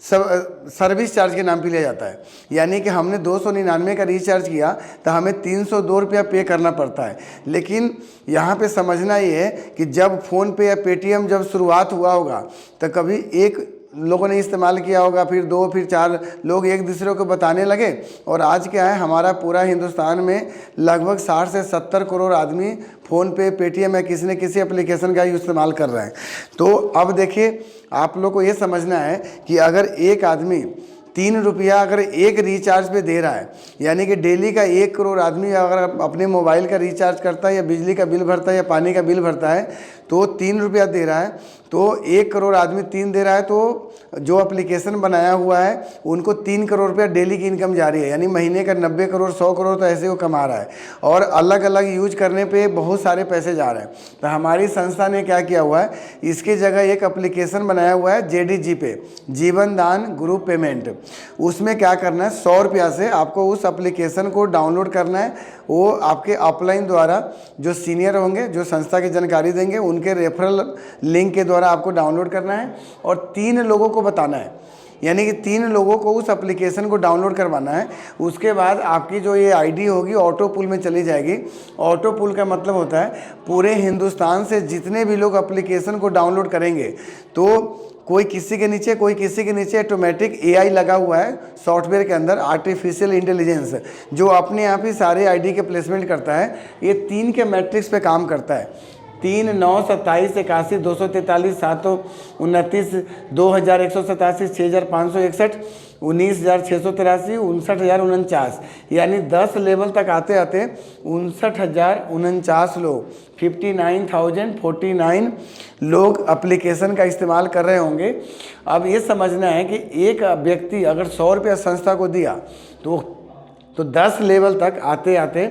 सर्विस चार्ज के नाम पे लिया जाता है। यानी कि हमने 299 का रिचार्ज किया तो हमें 302 रुपया पे करना पड़ता है। लेकिन यहाँ पे समझना ये है कि जब फ़ोन पे या पेटीएम जब शुरुआत हुआ होगा तो कभी एक लोगों ने इस्तेमाल किया होगा, फिर 2, फिर 4 लोग एक दूसरे को बताने लगे, और आज क्या है, हमारा पूरा हिंदुस्तान में लगभग 60 से 70 करोड़ आदमी फ़ोन पे, पेटीएम या किसी न किसी एप्लीकेशन का इस्तेमाल कर रहे हैं। तो अब देखिए, आप लोग को ये समझना है कि अगर एक आदमी 3 रुपया अगर एक रिचार्ज पे दे रहा है, यानी कि डेली का 1 करोड़ आदमी अगर अपने मोबाइल का रिचार्ज करता है या बिजली का बिल भरता है या पानी का बिल भरता है तो 3 रुपया दे रहा है, तो 1 करोड़ आदमी 3 दे रहा है, तो जो एप्लीकेशन बनाया हुआ है उनको 3 करोड़ रुपया डेली की इनकम जा रही है। यानी महीने का 90 करोड़ 100 करोड़ तो ऐसे वो कमा रहा है, और अलग अलग यूज करने पे बहुत सारे पैसे जा रहे हैं। तो हमारी संस्था ने क्या किया हुआ है, इसकी जगह एक एप्लीकेशन बनाया हुआ है JDG पे, जीवन दान ग्रुप पेमेंट। उसमें क्या करना है, 100 रुपया से आपको उस एप्लीकेशन को डाउनलोड करना है। वो आपके अपलाइन द्वारा जो सीनियर होंगे, जो संस्था की जानकारी देंगे, उनके रेफरल लिंक के द्वारा आपको डाउनलोड करना है और 3 लोगों को बताना है। यानी कि 3 लोगों को उस एप्लीकेशन को डाउनलोड करवाना है। उसके बाद आपकी जो ये आईडी होगी ऑटो पुल में चली जाएगी। ऑटो पुल का मतलब होता है पूरे हिंदुस्तान से जितने भी लोग एप्लीकेशन को डाउनलोड करेंगे, तो कोई किसी के नीचे कोई किसी के नीचे ऑटोमेटिक AI लगा हुआ है सॉफ्टवेयर के अंदर, आर्टिफिशियल इंटेलिजेंस, जो अपने आप ही सारे आईडी के प्लेसमेंट करता है। ये 3 के मैट्रिक्स पे काम करता है, 3, 9, 27, 81, 243, 729, 2187, 6561, 19683, 59049, यानी 10 लेवल तक आते आते 59049 लोग, 59,049 लोग एप्लीकेशन का इस्तेमाल कर रहे होंगे। अब ये समझना है कि एक व्यक्ति अगर 100 रुपया संस्था को दिया तो 10 लेवल तक आते आते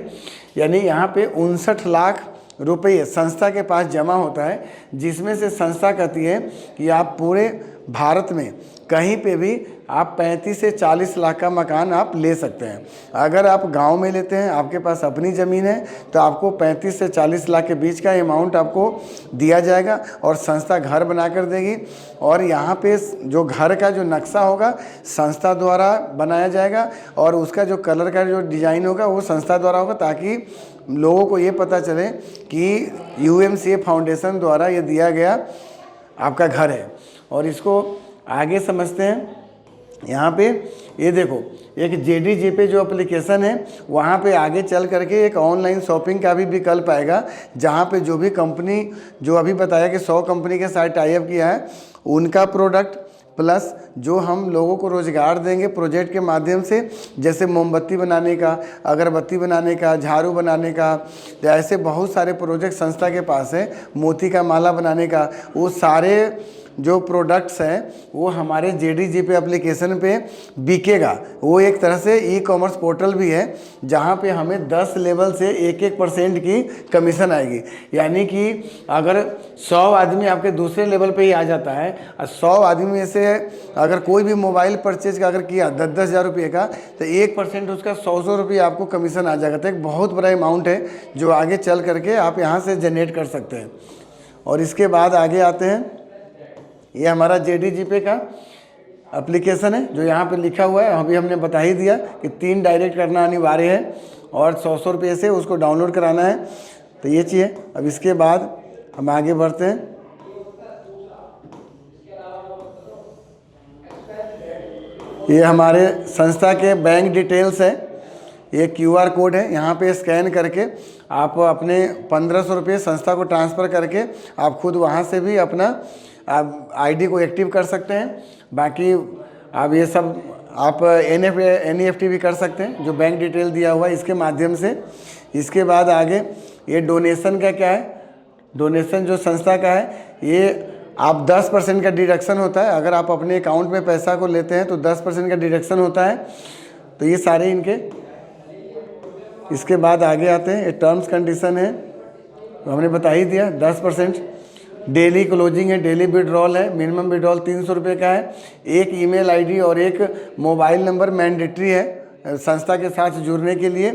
यानी यहाँ पे 59 लाख रुपये संस्था के पास जमा होता है, जिसमें से संस्था कहती है कि आप पूरे भारत में कहीं पे भी आप 35 से 40 लाख का मकान आप ले सकते हैं। अगर आप गांव में लेते हैं, आपके पास अपनी ज़मीन है, तो आपको 35 से 40 लाख के बीच का अमाउंट आपको दिया जाएगा और संस्था घर बना कर देगी। और यहाँ पे जो घर का जो नक्शा होगा संस्था द्वारा बनाया जाएगा और उसका जो कलर का जो डिज़ाइन होगा वो संस्था द्वारा होगा, ताकि लोगों को ये पता चले कि यूएमसीए फाउंडेशन द्वारा ये दिया गया आपका घर है। और इसको आगे समझते हैं। यहाँ पे ये देखो, एक JDGPay जो एप्लीकेशन है, वहाँ पे आगे चल करके एक ऑनलाइन शॉपिंग का भी विकल्प आएगा, जहाँ पे जो भी कंपनी, जो अभी बताया कि 100 कंपनी के साथ टाई अप किया है, उनका प्रोडक्ट प्लस जो हम लोगों को रोज़गार देंगे प्रोजेक्ट के माध्यम से, जैसे मोमबत्ती बनाने का, अगरबत्ती बनाने का, झाड़ू बनाने का, ऐसे बहुत सारे प्रोजेक्ट संस्था के पास है, मोती का माला बनाने का, वो सारे जो प्रोडक्ट्स हैं वो हमारे JDGPay एप्लीकेशन पे बिकेगा। वो एक तरह से ई-कॉमर्स पोर्टल भी है, जहाँ पे हमें 10 लेवल से 1% की कमीशन आएगी। यानी कि अगर 100 आदमी आपके दूसरे लेवल पे ही आ जाता है और 100 आदमी में से अगर कोई भी मोबाइल परचेज का अगर किया 10-10 हज़ार रुपये का, तो 1% उसका 100 रुपये आपको कमीशन आ जाएगा। तो एक बहुत बड़ा अमाउंट है जो आगे चल करके आप यहाँ से जनरेट कर सकते हैं। और इसके बाद आगे आते हैं, ये हमारा JDGPay का एप्लीकेशन है जो यहाँ पे लिखा हुआ है। अभी हमने बता ही दिया कि 3 डायरेक्ट करना अनिवार्य है और 100 रुपये से उसको डाउनलोड कराना है। तो ये चीज़ है। अब इसके बाद हम आगे बढ़ते हैं। ये हमारे संस्था के बैंक डिटेल्स है, ये QR कोड है, यहाँ पे स्कैन करके आप अपने 1500 रुपये संस्था को ट्रांसफ़र करके आप खुद वहाँ से भी अपना आप ID को एक्टिव कर सकते हैं। बाकी आप ये सब आप NEFT भी कर सकते हैं, जो बैंक डिटेल दिया हुआ है इसके माध्यम से। इसके बाद आगे ये डोनेशन का क्या है, डोनेशन जो संस्था का है, ये आप 10% का डिडक्शन होता है। अगर आप अपने अकाउंट में पैसा को लेते हैं तो 10% का डिडक्शन होता है। तो ये सारे इनके। इसके बाद आगे आते हैं, ये टर्म्स कंडीशन है, तो हमने बता ही दिया। 10% डेली क्लोजिंग है, डेली विड्रॉल है, मिनिमम विड्रॉल 300 रुपये का है। एक ईमेल आईडी और एक मोबाइल नंबर मैंडेटरी है संस्था के साथ जुड़ने के लिए।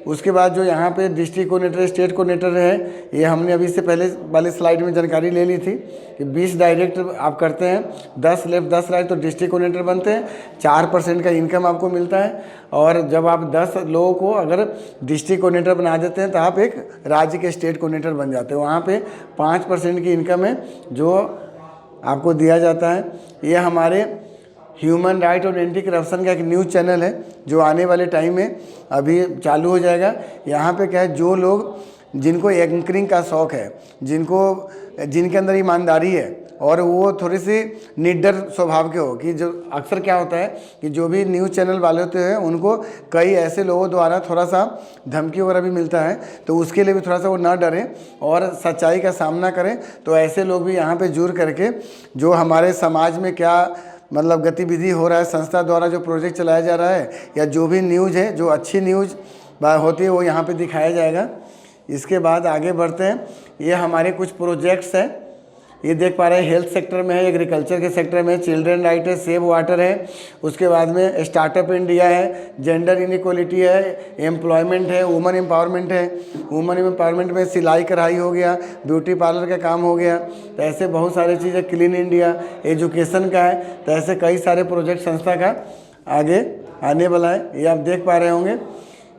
उसके बाद जो यहाँ पे डिस्ट्रिक्ट कोऑर्डिनेटर, स्टेट कोऑर्डिनेटर है, ये हमने अभी से पहले वाले स्लाइड में जानकारी ले ली थी कि 20 डायरेक्ट आप करते हैं, 10 लेफ्ट 10 राइट, तो डिस्ट्रिक्ट कोऑर्डिनेटर बनते हैं। 4% का इनकम आपको मिलता है। और जब आप 10 लोगों को अगर डिस्ट्रिक्ट कोऑर्डिनेटर बना देते हैं तो आप एक राज्य के स्टेट कोऑर्डिनेटर बन जाते हैं। वहाँ पर 5% की इनकम है जो आपको दिया जाता है। ये हमारे ह्यूमन राइट और एंटी करप्शन का एक न्यूज़ चैनल है जो आने वाले टाइम में अभी चालू हो जाएगा। यहाँ पे क्या है, जो लोग जिनको एंकरिंग का शौक़ है, जिनके अंदर ईमानदारी है और वो थोड़ी सी निडर स्वभाव के हो, कि जो अक्सर क्या होता है कि जो भी न्यूज़ चैनल वाले होते हैं उनको कई ऐसे लोगों द्वारा थोड़ा सा धमकी वगैरह भी मिलता है, तो उसके लिए भी थोड़ा सा वो ना डरें और सच्चाई का सामना करें। तो ऐसे लोग भी यहाँ पे जुड़ करके जो हमारे समाज में क्या मतलब गतिविधि हो रहा है, संस्था द्वारा जो प्रोजेक्ट चलाया जा रहा है, या जो भी न्यूज़ है, जो अच्छी न्यूज़ होती है वो यहाँ पे दिखाया जाएगा। इसके बाद आगे बढ़ते हैं। ये हमारे कुछ प्रोजेक्ट्स हैं, ये देख पा रहे हैं, हेल्थ सेक्टर में है, एग्रीकल्चर के सेक्टर में, चिल्ड्रन राइट है, सेव वाटर है, उसके बाद में स्टार्टअप इंडिया है, जेंडर इनइक्वालिटी है, एम्प्लॉयमेंट है, वुमन एम्पावरमेंट है। वुमन एम्पावरमेंट में सिलाई कढ़ाई हो गया, ब्यूटी पार्लर का काम हो गया। तो ऐसे बहुत सारी चीज़ें, क्लीन इंडिया, एजुकेशन का है। तो ऐसे कई सारे प्रोजेक्ट संस्था का आगे आने वाला है। ये आप देख पा रहे होंगे।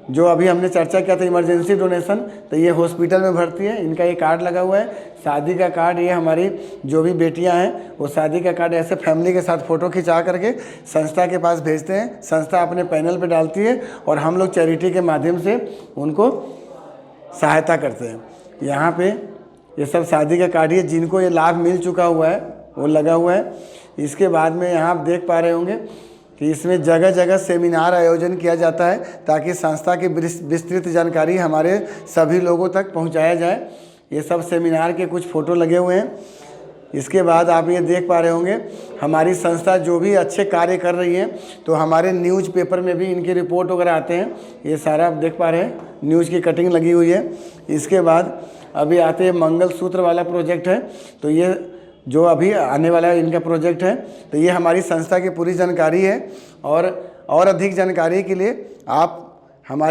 जो अभी हमने चर्चा किया था इमरजेंसी डोनेशन, तो ये हॉस्पिटल में भर्ती है, इनका ये कार्ड लगा हुआ है। शादी का कार्ड, ये हमारी जो भी बेटियां हैं वो शादी का कार्ड ऐसे फैमिली के साथ फ़ोटो खिंचा करके संस्था के पास भेजते हैं। संस्था अपने पैनल पे डालती है और हम लोग चैरिटी के माध्यम से उनको सहायता करते हैं। यहाँ पे ये सब शादी का कार्ड है, जिनको ये लाभ मिल चुका हुआ है वो लगा हुआ है। इसके बाद में यहाँ आप देख पा रहे होंगे कि इसमें जगह जगह सेमिनार आयोजन किया जाता है ताकि संस्था की विस्तृत जानकारी हमारे सभी लोगों तक पहुंचाया जाए। ये सब सेमिनार के कुछ फ़ोटो लगे हुए हैं। इसके बाद आप ये देख पा रहे होंगे हमारी संस्था जो भी अच्छे कार्य कर रही है, तो हमारे न्यूज़ पेपर में भी इनकी रिपोर्ट वगैरह आते हैं। ये सारा आप देख पा रहे हैं, न्यूज़ की कटिंग लगी हुई है। इसके बाद अभी आते हैं मंगलसूत्र वाला प्रोजेक्ट है। तो ये जो अभी आने वाला इनका प्रोजेक्ट है। तो ये हमारी संस्था की पूरी जानकारी है और अधिक जानकारी के लिए आप हमारे